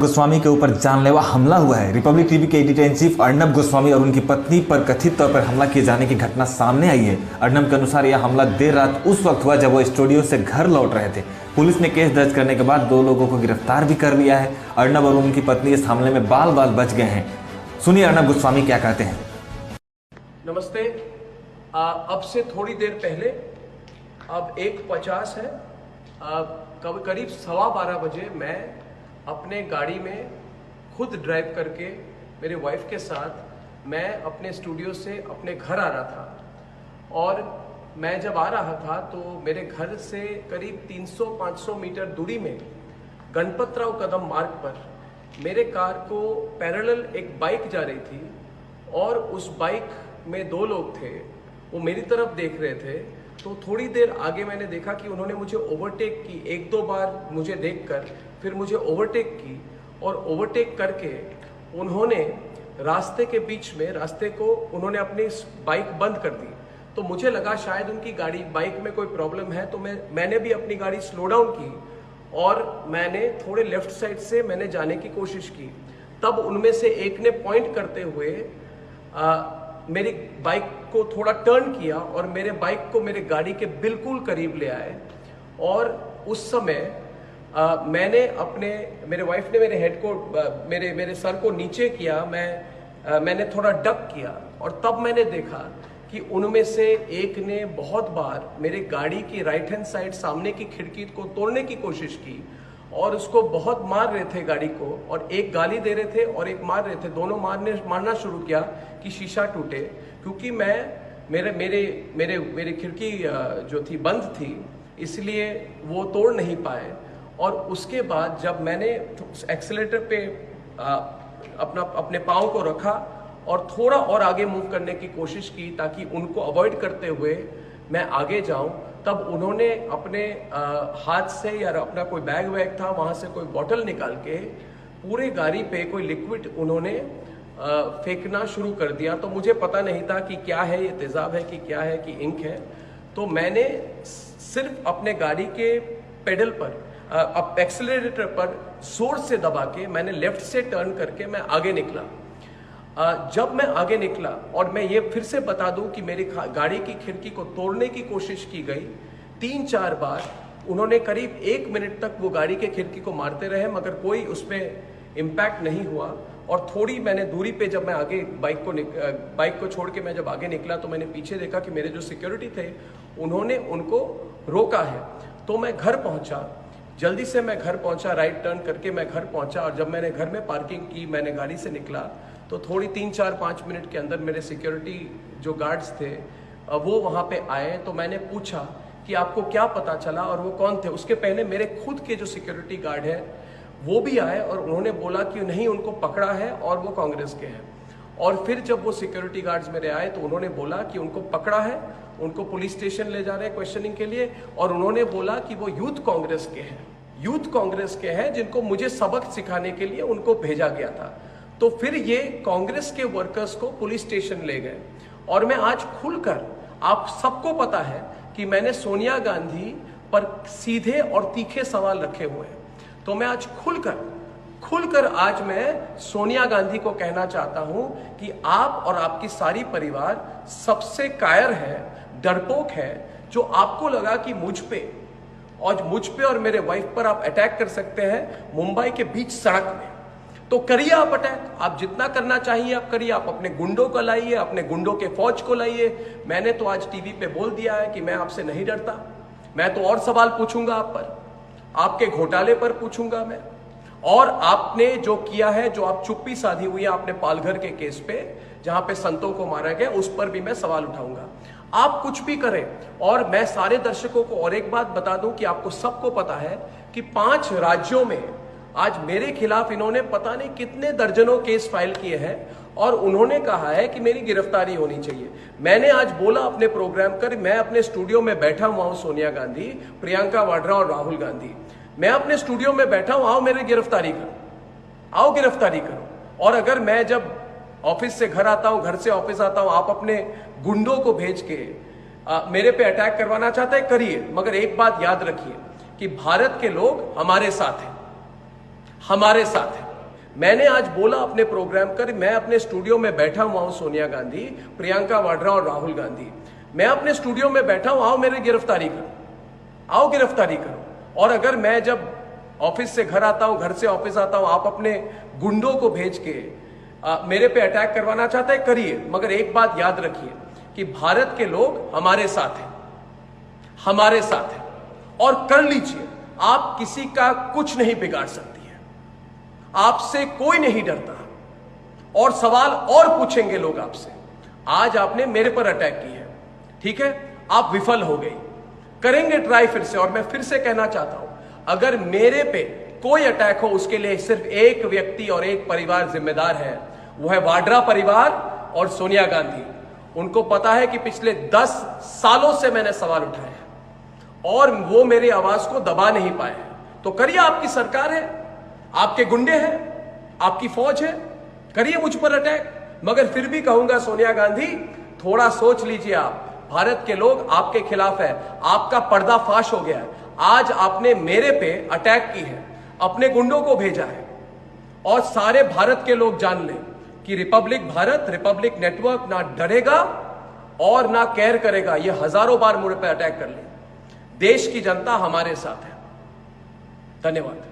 गोस्वामी के ऊपर जानलेवा हमला हुआ है। रिपब्लिक टीवी के editor in chief Arnab Goswami और उनकी पत्नी पर कथित तौर पर हमला किए जाने की घटना सामने आई है। अर्नब के अनुसार यह हमला देर रात उस वक्त हुआ जब वो स्टूडियो से घर लौट रहे थे। पुलिस ने केस दर्ज करने के बाद 2 लोगों को गिरफ्तार भी कर लिया है। अर्नब और उनकी पत्नी इस हमले में बाल बाल बच गए हैं। सुनिए अर्नब गोस्वामी क्या कहते हैं। नमस्ते। अब से थोड़ी देर पहले, अब 1:50 है, करीब 12:15 बजे मैं अपने गाड़ी में खुद ड्राइव करके मेरे वाइफ के साथ मैं अपने स्टूडियो से अपने घर आ रहा था। और मैं जब आ रहा था तो मेरे घर से करीब 300-500 मीटर दूरी में गणपतराव कदम मार्ग पर मेरे कार को पैरेलल एक बाइक जा रही थी और उस बाइक में 2 लोग थे। वो मेरी तरफ देख रहे थे। तो थोड़ी देर आगे मैंने देखा कि उन्होंने मुझे ओवरटेक की। 1-2 बार मुझे देखकर फिर मुझे ओवरटेक की और ओवरटेक करके उन्होंने रास्ते के बीच में उन्होंने अपनी बाइक बंद कर दी। तो मुझे लगा शायद उनकी बाइक में कोई प्रॉब्लम है। तो मैंने भी अपनी गाड़ी स्लो डाउन की और मैंने थोड़े लेफ्ट साइड से मैंने जाने की कोशिश की। तब उनमें से एक ने पॉइंट करते हुए मेरी बाइक को थोड़ा टर्न किया और मेरे बाइक को मेरे गाड़ी के बिल्कुल करीब ले आए। और उस समय मेरे वाइफ ने मेरे हेड को मेरे सर को नीचे किया। मैंने थोड़ा डक किया और तब मैंने देखा कि उनमें से एक ने बहुत बार मेरे गाड़ी की राइट हैंड साइड सामने की खिड़की को तोड़ने की कोशिश की और उसको बहुत मार रहे थे गाड़ी को, और एक गाली दे रहे थे और एक मार रहे थे। दोनों मारना शुरू किया कि शीशा टूटे, क्योंकि मेरी खिड़की जो थी बंद थी, इसलिए वो तोड़ नहीं पाए। और उसके बाद जब मैंने एक्सीलरेटर पे अपने पाँव को रखा और थोड़ा और आगे मूव करने की कोशिश की ताकि उनको अवॉइड करते हुए मैं आगे जाऊं, तब उन्होंने अपने हाथ से या अपना कोई बैग था वहां से कोई बॉटल निकाल के पूरे गाड़ी पे कोई लिक्विड उन्होंने फेंकना शुरू कर दिया। तो मुझे पता नहीं था कि क्या है, ये तेजाब है कि क्या है कि इंक है। तो मैंने सिर्फ अपने गाड़ी के पेडल पर एक्सीलरेटर पर जोर से दबा के मैंने लेफ्ट से टर्न करके मैं आगे निकला। जब मैं आगे निकला, और मैं ये फिर से बता दूं कि मेरी गाड़ी की खिड़की को तोड़ने की कोशिश की गई 3-4 बार। उन्होंने करीब 1 मिनट तक वो गाड़ी के खिड़की को मारते रहे, मगर कोई उसमें इम्पैक्ट नहीं हुआ। और थोड़ी मैंने दूरी पे जब मैं आगे बाइक को छोड़ के मैं जब आगे निकला तो मैंने पीछे देखा कि मेरे जो सिक्योरिटी थे उन्होंने उनको रोका है। तो मैं घर पहुंचा, जल्दी से मैं घर पहुंचा, राइट टर्न करके मैं घर पहुंचा। और जब मैंने घर में पार्किंग की, मैंने गाड़ी से निकला तो थोड़ी 3-4-5 मिनट के अंदर मेरे सिक्योरिटी जो गार्ड्स थे वो वहाँ पे आए। तो मैंने पूछा कि आपको क्या पता चला और वो कौन थे। उसके पहले मेरे खुद के जो सिक्योरिटी गार्ड है वो भी आए और उन्होंने बोला कि नहीं, उनको पकड़ा है और वो कांग्रेस के हैं। और फिर जब वो सिक्योरिटी गार्ड्स मेरे आए तो उन्होंने बोला कि उनको पकड़ा है, उनको पुलिस स्टेशन ले जा रहे हैं क्वेश्चनिंग के लिए। और उन्होंने बोला कि वो यूथ कांग्रेस के हैं जिनको मुझे सबक सिखाने के लिए उनको भेजा गया था। तो फिर ये कांग्रेस के वर्कर्स को पुलिस स्टेशन ले गए। और मैं आज खुलकर, आप सबको पता है कि मैंने सोनिया गांधी पर सीधे और तीखे सवाल रखे हुए हैं। तो मैं आज खुलकर आज मैं सोनिया गांधी को कहना चाहता हूं कि आप और आपकी सारी परिवार सबसे कायर है, डरपोक है, जो आपको लगा कि मुझ पे और मेरे वाइफ पर आप अटैक कर सकते हैं मुंबई के बीच सड़क में। तो करिए आप अटैक, आप जितना करना चाहिए आप करिए। आप अपने गुंडों को लाइए, अपने गुंडों के फौज को लाइए। मैंने तो आज टीवी पे बोल दिया है कि मैं आपसे नहीं डरता। मैं तो और सवाल पूछूंगा आप पर, आपके घोटाले पर पूछूंगा मैं। और आपने जो किया है, जो आप चुप्पी साधी हुई है आपने पालघर के केस पे जहां पे संतों को मारा गया, उस पर भी मैं सवाल उठाऊंगा। आप कुछ भी करें। और मैं सारे दर्शकों को और एक बात बता दूं कि आपको सबको पता है कि 5 राज्यों में आज मेरे खिलाफ इन्होंने पता नहीं कितने दर्जनों केस फाइल किए हैं और उन्होंने कहा है कि मेरी गिरफ्तारी होनी चाहिए। मैंने आज बोला अपने प्रोग्राम कर, मैं अपने स्टूडियो में बैठा हुआ हूं, सोनिया गांधी, प्रियंका वाड्रा और राहुल गांधी, मैं अपने स्टूडियो में बैठा हूं, आओ मेरी गिरफ्तारी करो। और अगर मैं जब ऑफिस से घर आता हूं, घर से ऑफिस आता हूं, आप अपने गुंडों को भेज के मेरे पे अटैक करवाना चाहते हैं, करिए। मगर एक बात याद रखिए कि भारत के लोग हमारे साथ हैं। मैंने आज बोला अपने प्रोग्राम कर, मैं अपने स्टूडियो में बैठा हुआ हूं, सोनिया गांधी, प्रियंका वाड्रा और राहुल गांधी, मैं अपने स्टूडियो में बैठा हूं, आओ मेरी गिरफ्तारी करो, आओ गिरफ्तारी करो। और अगर मैं जब ऑफिस से घर आता हूं, घर से ऑफिस आता हूं, आप अपने गुंडों को भेज के मेरे पे अटैक करवाना चाहते हैं, करिए, मगर एक बात याद रखिए कि भारत के लोग हमारे साथ हैं, हमारे साथ हैं, और कर लीजिए। आप किसी का कुछ नहीं बिगाड़ सकती है, आपसे कोई नहीं डरता, और सवाल और पूछेंगे लोग आपसे। आज आपने मेरे पर अटैक की है, ठीक है, आप विफल हो गई, करेंगे ट्राई फिर से। और मैं फिर से कहना चाहता हूं, अगर मेरे पे कोई अटैक हो, उसके लिए सिर्फ एक व्यक्ति और एक परिवार जिम्मेदार है, वो है वाड्रा परिवार और सोनिया गांधी। उनको पता है कि पिछले 10 सालों से मैंने सवाल उठाए हैं और वो मेरी आवाज को दबा नहीं पाए हैं। तो करिए, आपकी सरकार है, आपके गुंडे हैं, आपकी फौज है, करिए मुझ पर अटैक। मगर फिर भी कहूंगा, सोनिया गांधी, थोड़ा सोच लीजिए। आप, भारत के लोग आपके खिलाफ है, आपका पर्दाफाश हो गया है। आज आपने मेरे पे अटैक की है, अपने गुंडों को भेजा है, और सारे भारत के लोग जान लें कि रिपब्लिक भारत, रिपब्लिक नेटवर्क ना डरेगा और ना केयर करेगा। ये हजारों बार मुझ पे अटैक कर ले, देश की जनता हमारे साथ है। धन्यवाद।